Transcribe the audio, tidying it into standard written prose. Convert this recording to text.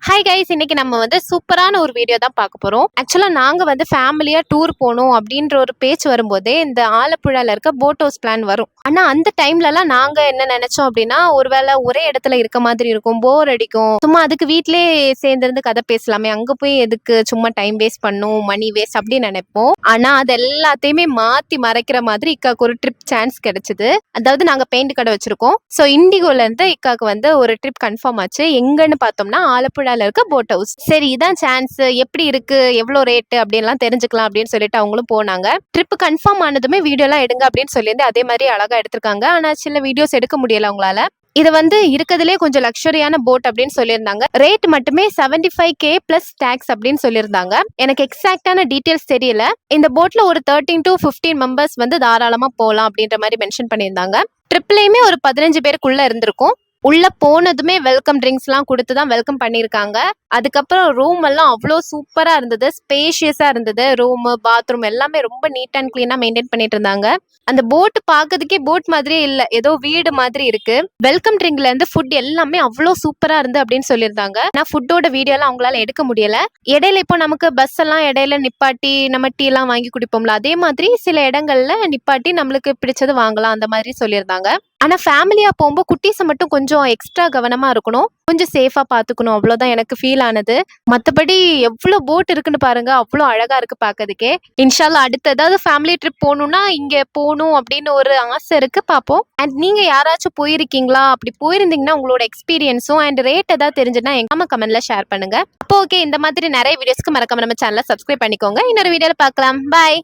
Hi guys, இன்னைக்கு நம்ம சூப்பரான ஒரு வீடியோ தான் பார்க்க போறோம். ஆக்சுவலா நாங்க ஃபேமிலியா டூர் போகணும் அப்படின்ற ஒரு பேச்சு வரும்போதே இந்த ஆலப்புழால இருக்க போட் ஹவுஸ் பிளான் வரும். ஆனா அந்த டைம்லலாம் நாங்க என்ன நினைச்சோம் அப்படின்னா, ஒருவேளை ஒரே இடத்துல இருக்க மாதிரி இருக்கும், போர் அடிக்கும், சும்மா அதுக்கு வீட்லயே சேர்ந்திருந்து கதை பேசலாமே, அங்க போய் எதுக்கு சும்மா டைம் வேஸ்ட் பண்ணும், மணி வேஸ்ட் அப்படின்னு நினைப்போம். ஆனா அது எல்லாத்தையுமே மாத்தி மறைக்கிற மாதிரி இக்காக்கு ஒரு ட்ரிப் சான்ஸ் கிடைச்சது. அதாவது நாங்க பெயிண்ட் கடை வச்சிருக்கோம். ஸோ இண்டிகோல இருந்து இக்காக்கு ஒரு ட்ரிப் கன்ஃபார்ம் ஆச்சு. எங்கன்னு பார்த்தோம்னா ஆலப்புழா இருக்க போட் ஹவுஸ். சரி, இதான் சான்ஸ், எப்படி இருக்கு, எவ்வளவு ரேட் அப்படின்லாம் தெரிஞ்சுக்கலாம் அப்படின்னு சொல்லிட்டு அவங்களும் போனாங்க. ட்ரிப் கன்ஃபார்ம் ஆனதுமே வீடியோ எல்லாம் எடுங்க அப்படின்னு சொல்லியிருந்து அதே மாதிரி அழகா எடுத்திருக்காங்க. ஆனா சில வீடியோஸ் எடுக்க முடியல அவங்களால. இது இருக்கிறதுலே கொஞ்சம் லக்ஸரியான போட் அப்படின்னு சொல்லியிருந்தாங்க. ரேட் மட்டுமே 75K பிளஸ் டாக்ஸ் அப்படின்னு சொல்லியிருந்தாங்க. எனக்கு எக்ஸாக்டான டீடைல்ஸ் தெரியல. இந்த போட்ல ஒரு 13 to 15 மெம்பர்ஸ் தாராளமா போகலாம் அப்படின்ற மாதிரி மென்ஷன் பண்ணியிருந்தாங்க. ட்ரிப்லயுமே ஒரு 15 பேருக்குள்ள இருந்திருக்கும். உள்ள போனதுமே வெல்கம் ட்ரிங்க்ஸ் எல்லாம் கொடுத்துதான் வெல்கம் பண்ணிருக்காங்க. அதுக்கப்புறம் ரூம் எல்லாம் அவ்வளோ சூப்பரா இருந்தது, ஸ்பேஷியஸா இருந்தது. ரூம், பாத்ரூம் எல்லாமே ரொம்ப நீட் அண்ட் கிளீனா மெயின்டைன் பண்ணிட்டு இருந்தாங்க. அந்த போட் பாக்குறதுக்கே போட் மாதிரியே இல்ல, ஏதோ வீடு மாதிரி இருக்கு. வெல்கம் ட்ரிங்க்ல இருந்து ஃபுட் எல்லாமே அவ்வளோ சூப்பரா இருந்து அப்படின்னு சொல்லியிருந்தாங்க. நான் ஃபுட்டோட வீடியோ எல்லாம் அவங்களால எடுக்க முடியல. இடையில இப்போ நமக்கு பஸ் எல்லாம் இடையில நிப்பாட்டி நம்ம டீ எல்லாம் வாங்கி குடிப்போம்ல, அதே மாதிரி சில இடங்கள்ல நிப்பாட்டி நம்மளுக்கு பிடிச்சது வாங்கலாம் அந்த மாதிரி சொல்லியிருந்தாங்க. ஆனா ஃபேமிலியா போகும்போது குட்டீஸை மட்டும் கொஞ்சம் எக்ஸ்ட்ரா கவனமா இருக்கணும், கொஞ்சம் சேஃபா பாத்துக்கணும், அவ்வளவுதான் எனக்கு ஃபீல் ஆனது. மத்தபடி எவ்வளவு போட் இருக்குன்னு பாருங்க, அவ்வளவு அழகா இருக்கு பாக்கிறதுக்கே. இன்ஷால்லா அடுத்து ஏதாவது ஃபேமிலி ட்ரிப் போகணும்னா இங்க போகணும் அப்படின்னு ஒரு ஆசை இருக்கு, பாப்போம். அண்ட் நீங்க யாராச்சும் போயிருக்கீங்களா? அப்படி போயிருந்தீங்கன்னா உங்களோட எக்ஸ்பீரியன்ஸும் அண்ட் ரேட் ஏதாவது தெரிஞ்சுன்னா எங்க கமெண்ட்ல ஷேர் பண்ணுங்க. அப்போ ஓகே, இந்த மாதிரி நிறைய வீடியோஸ்க்கு மறக்காம நம்ம சேனலை சப்ஸ்கிரைப் பண்ணிக்கோங்க. இன்னொரு வீடியோல பார்க்கலாம். பாய்.